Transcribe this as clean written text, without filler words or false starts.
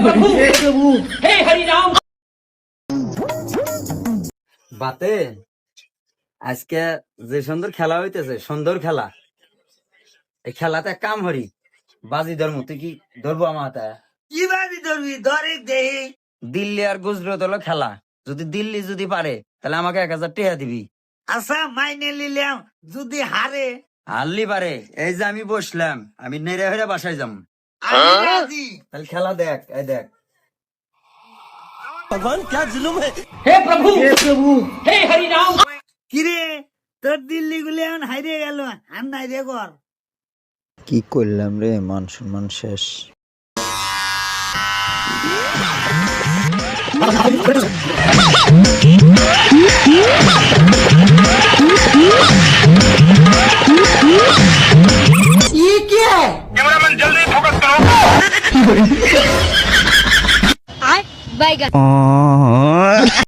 प्रभु हे हरि राम। বাতে আজকে যে সুন্দর খেলা হইতেছে, সুন্দর খেলা। এই খেলাতে কাম হরি বাজি ধর্ম, তুই কি ধরবো আমার হাতে? কি ভাবি ধরবি ধরে দেহি দিল্লি আর গুজরাট হলো খেলা, যদি দিল্লি যদি পারে তাহলে আমাকে 1000 টাকা দিবি। আচ্ছা মাইনে নিলাম, যদি হারে হারলি পারে, এই যে আমি বসলাম, আমি নেড়ে হেড়ে বাসায় যাম। আমি রাজি। তাহলে খেলা দেখ, এই দেখ। हे प्रभु हे हरि राम। কিরে তোর দিল্লি গুলি এখন হাইরে গেল, আর নাই রে কর। কি করলাম রে, মান সম্মান শেষ। बैगन